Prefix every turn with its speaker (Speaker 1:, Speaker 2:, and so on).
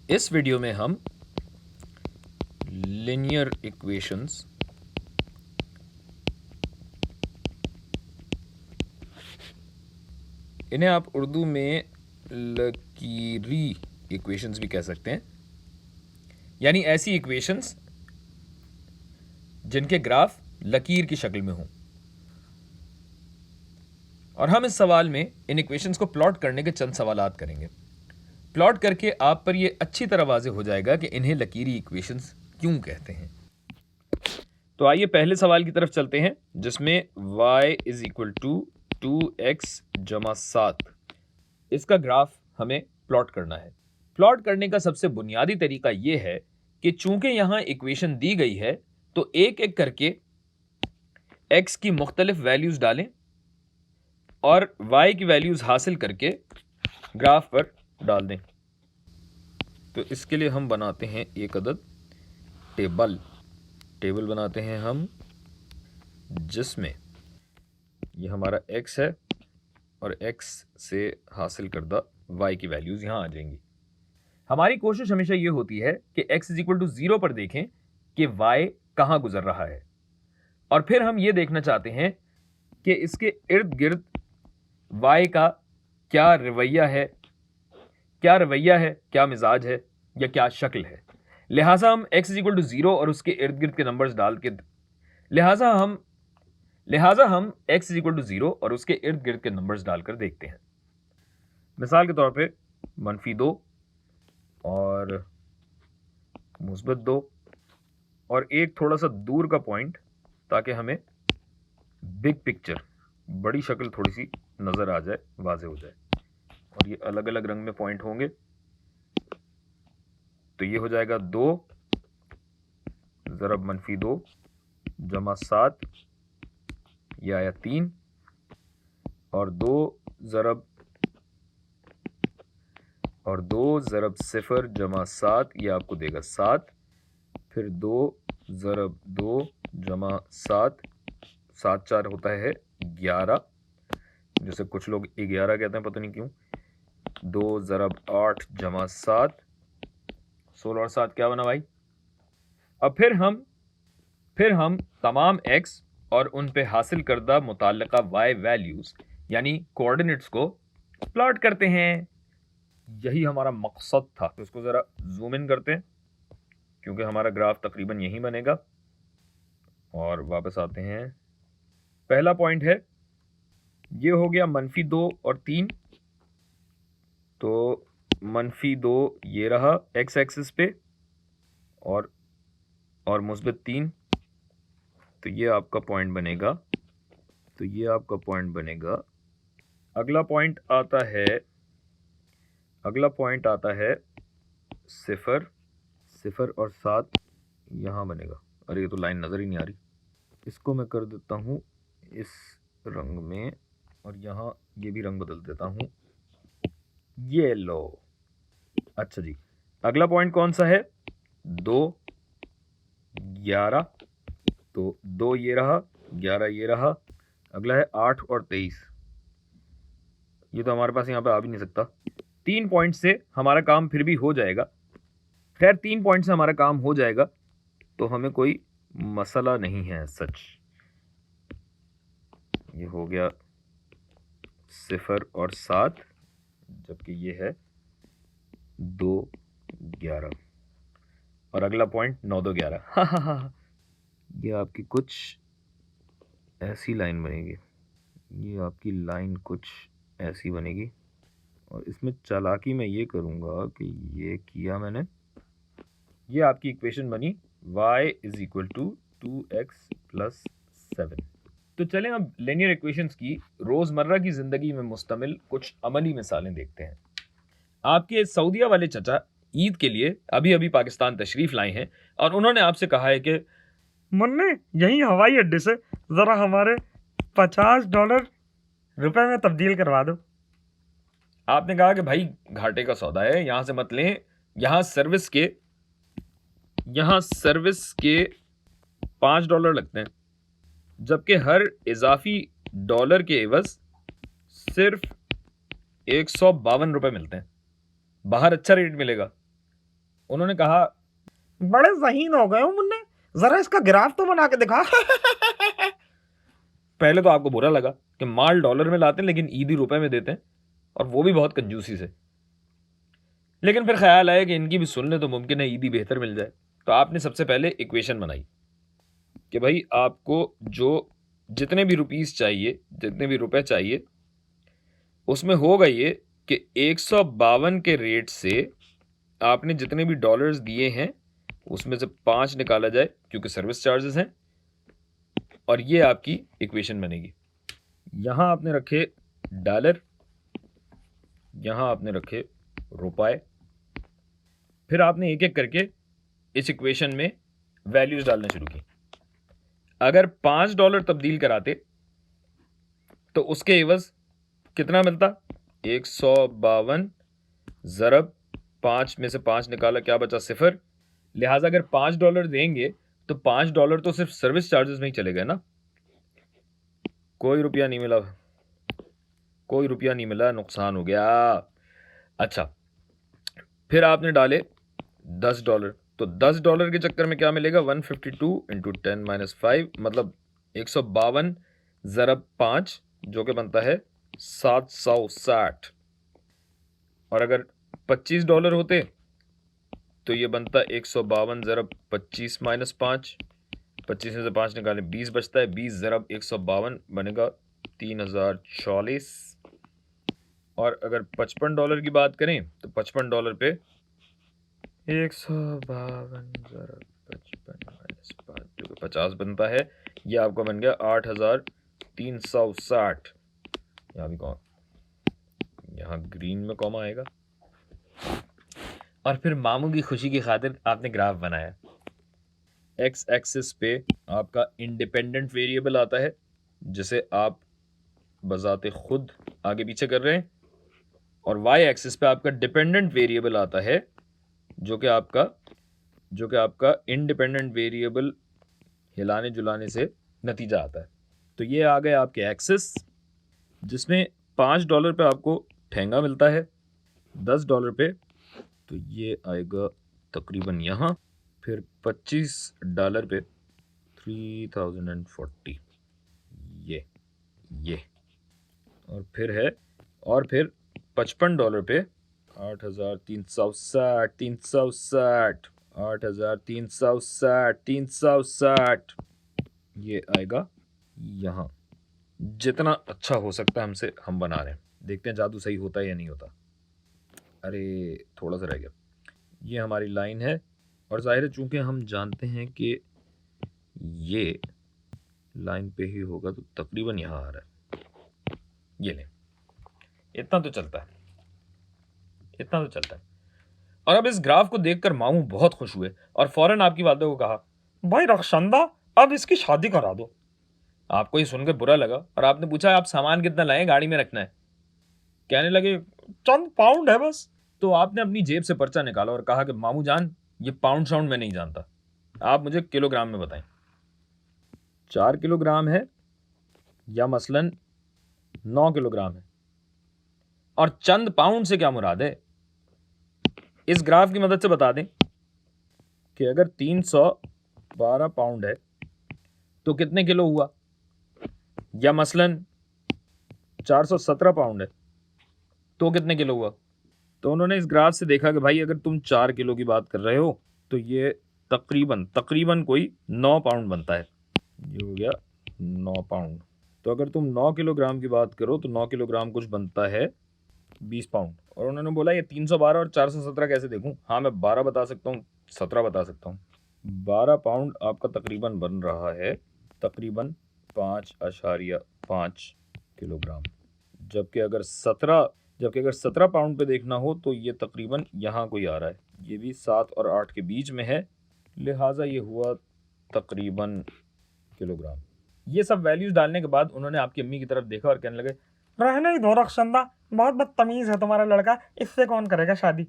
Speaker 1: इस वीडियो में हम लीनियर इक्वेशंस इन्हें आप उर्दू में लकीरी इक्वेशंस भी कह सकते हैं, यानी ऐसी इक्वेशंस जिनके ग्राफ लकीर की शक्ल में हों। और हम इस सवाल में इन इक्वेशंस को प्लॉट करने के चंद सवालात करेंगे। प्लॉट करके आप पर यह अच्छी तरह वाज़ेह हो जाएगा कि इन्हें लकीरी इक्वेशंस क्यों कहते हैं। तो आइए पहले सवाल की तरफ चलते हैं, जिसमें y is equal to 2x जमा 7 इसका ग्राफ हमें प्लॉट करना है। प्लॉट करने का सबसे बुनियादी तरीका यह है कि चूंकि यहां इक्वेशन दी गई है तो एक एक करके x की मुख्तलिफ वैल्यूज डालें और y की वैल्यूज हासिल करके ग्राफ पर डाल दें। तो इसके लिए हम बनाते हैं एक अदद टेबल बनाते हैं हम, जिसमें ये हमारा x है और x से हासिल करदा y की वैल्यूज यहां आ जाएंगी। हमारी कोशिश हमेशा ये होती है कि x इज इक्वल टू 0 पर देखें कि y कहां गुजर रहा है, और फिर हम ये देखना चाहते हैं कि इसके इर्द गिर्द y का क्या रवैया है, क्या मिजाज है या क्या शक्ल है। लिहाजा हम x इज इक्वल टू 0 और उसके इर्द गिर्द के नंबर्स डाल के लिहाजा हम x इज इक्वल टू 0 और उसके इर्द गिर्द के नंबर्स डालकर देखते हैं। मिसाल के तौर पे -2 और -2 और एक थोड़ा सा दूर का पॉइंट, ताकि हमें बिग पिक्चर, बड़ी शक्ल थोड़ी सी नजर आ जाए, वाज़ेह हो जाए। और ये अलग अलग रंग में पॉइंट होंगे, तो ये हो जाएगा 2 ज़रब -2 जमा 7, यह आया 3, और 2 ज़रब 0 जमा 7, यह आपको देगा 7, फिर 2 ज़रब 2 जमा 7, 7 4 होता है 11, जैसे कुछ लोग 11 कहते हैं, पता नहीं क्यों। 2 ज़रब 8 जमा 7, 16 और 7 क्या बना भाई। अब फिर हम तमाम x और उन पे हासिल करदा मुताल्लिका y वैल्यूज यानी कोऑर्डिनेट्स को प्लॉट करते हैं। यही हमारा मकसद था। तो इसको जरा जूम इन करते हैं, क्योंकि हमारा ग्राफ तकरीबन यही बनेगा। और वापस आते हैं, पहला पॉइंट है, ये हो गया -2 और 3, तो -2 ये रहा x एक्सिस पे और -3, तो ये आपका पॉइंट बनेगा। अगला पॉइंट आता है 0 और 7 यहाँ बनेगा। अरे ये तो लाइन नज़र ही नहीं आ रही। इसको मैं कर देता हूँ इस रंग में, और यहाँ ये भी रंग बदल देता हूँ, ये लो। अच्छा जी, अगला पॉइंट कौन सा है? 2 11, तो 2 ये रहा, 11 ये रहा। अगला है 8 और 23, ये तो हमारे पास यहाँ पे आ भी नहीं सकता। 3 पॉइंट से हमारा काम फिर भी हो जाएगा। खैर 3 पॉइंट से हमारा काम हो जाएगा, तो हमें कोई मसला नहीं है सच। ये हो गया 0 और 7, जबकि ये है 2 11, और अगला पॉइंट 9 2 11। ये आपकी कुछ ऐसी लाइन बनेगी, और इसमें चालाकी मैं ये करूँगा कि ये किया मैंने, ये आपकी इक्वेशन बनी y is equal to 2x plus 7। तो चलें अब लीनियर इक्वेशंस की रोज़मर्रा की ज़िंदगी में मुस्तमिल कुछ अमली मिसालें देखते हैं। आपके सऊदीया वाले चचा ईद के लिए अभी अभी पाकिस्तान तशरीफ़ लाए हैं, और उन्होंने आपसे कहा है कि
Speaker 2: मुन्ने यहीं हवाई अड्डे से ज़रा हमारे $50 रुपए में तब्दील करवा दो।
Speaker 1: आपने कहा कि भाई घाटे का सौदा है, यहाँ से मत लें, यहाँ सर्विस के $5 लगते हैं, जबकि हर इजाफी डॉलर के एवज सिर्फ 152 रुपए मिलते हैं। बाहर अच्छा रेट मिलेगा, उन्होंने कहा,
Speaker 2: बड़े ज़हीन हो गए हो मुन्ने, जरा इसका ग्राफ तो बना के दिखा।
Speaker 1: पहले तो आपको बुरा लगा कि माल डॉलर में लाते हैं लेकिन ईदी रुपए में देते हैं, और वो भी बहुत कंजूसी से। लेकिन फिर ख्याल आया कि इनकी भी सुन ले तो मुमकिन है ईदी बेहतर मिल जाए। तो आपने सबसे पहले इक्वेशन बनाई कि भाई आपको जो जितने भी रुपीस चाहिए, जितने भी रुपए चाहिए, उसमें होगा ये कि 152 के रेट से आपने जितने भी डॉलर्स दिए हैं उसमें से 5 निकाला जाए, क्योंकि सर्विस चार्जेस हैं, और ये आपकी इक्वेशन बनेगी। यहां आपने रखे डॉलर, यहां आपने रखे रुपए, फिर आपने एक एक करके इस इक्वेशन में वैल्यूज डालना शुरू की। अगर $5 तब्दील कराते तो उसके एवज कितना मिलता? 152 ज़रब 5 में से 5 निकाला, क्या बचा? 0। लिहाजा अगर $5 देंगे तो $5 तो सिर्फ सर्विस चार्जेस में ही चले गए ना, कोई रुपया नहीं मिला, कोई रुपया नहीं मिला, नुकसान हो गया। अच्छा, फिर आपने डाले $10, तो $10 के चक्कर में क्या मिलेगा? 152 इंटू 10-5, मतलब 152 ज़रब 5, जो कि बनता है 760। और अगर $25 होते तो ये बनता 152 ज़रब 25 माइनस 5, 25 में से 5 निकाले 20 बचता है, 20 ज़रब 152 बनेगा 3040। और अगर $55 की बात करें तो $55 पे 152 ज़रब 55 माइनस 5 जो कि 50 बनता है। ये आपका बन गया 8360। यहाँ भी कौन, यहाँ ग्रीन में कॉमा आएगा। और फिर मामू की खुशी की खातिर आपने ग्राफ बनाया। एक्स एक्सिस पे आपका इंडिपेंडेंट वेरिएबल आता है जिसे आप बजाते खुद आगे पीछे कर रहे हैं, और वाई एक्सिस पे आपका डिपेंडेंट वेरिएबल आता है जो कि आपका इंडिपेंडेंट वेरिएबल हिलाने जुलाने से नतीजा आता है। तो ये आ गए आपके एक्सिस, जिसमें $5 पे आपको ठेंगा मिलता है, $10 पे तो ये आएगा तकरीबन यहाँ, फिर $25 पे 3040, ये और फिर $55 पे 8360 ये आएगा यहाँ। जितना अच्छा हो सकता है हमसे हम बना रहे हैं, देखते हैं जादू सही होता है या नहीं होता। अरे थोड़ा सा रह गया। ये हमारी लाइन है, और जाहिर है चूंकि हम जानते हैं कि ये लाइन पे ही होगा तो तकरीबन यहाँ आ रहा है। ये ले, इतना तो चलता है। और अब इस ग्राफ को देखकर मामू बहुत खुश हुए और फौरन आपकी वालदा को कहा,
Speaker 2: भाई रखशंदा, अब इसकी शादी करा दो।
Speaker 1: आपको ये सुनकर बुरा लगा और आपने पूछा, आप सामान कितना लाए, गाड़ी में रखना है? कहने लगे,
Speaker 2: चंद पाउंड है बस।
Speaker 1: तो आपने अपनी जेब से पर्चा निकाला और कहा कि मामू जान, ये पाउंड साउंड मैं नहीं जानता, आप मुझे किलोग्राम में बताएं। 4 किलोग्राम है या मसलन 9 किलोग्राम है? और चंद पाउंड से क्या मुराद है? इस ग्राफ की मदद से बता दें कि अगर 312 पाउंड है तो कितने किलो हुआ, या मसलन 417 पाउंड है तो कितने किलो हुआ। तो उन्होंने इस ग्राफ से देखा कि भाई अगर तुम 4 किलो की बात कर रहे हो तो ये तकरीबन कोई 9 पाउंड बनता है। ये हो गया 9 पाउंड। तो अगर तुम 9 किलोग्राम की बात करो तो 9 किलोग्राम कुछ बनता है 20 पाउंड। और उन्होंने बोला ये 312 और 417 कैसे देखूं? हाँ, मैं 12 बता सकता हूँ, 17 बता सकता हूँ। 12 पाउंड आपका तकरीबन बन रहा है तकरीबन 5.5 किलोग्राम। जबकि अगर 17 पाउंड पे देखना हो तो ये तकरीबन यहाँ कोई आ रहा है, ये भी 7 और 8 के बीच में है, लिहाजा ये हुआ तकरीबन किलोग्राम। ये सब वैल्यूज डालने के बाद उन्होंने आपकी अम्मी की तरफ देखा और कहने लगे,
Speaker 2: रहने ही दो रखशंदा, बहुत बदतमीज है तुम्हारा लड़का, इससे कौन करेगा शादी।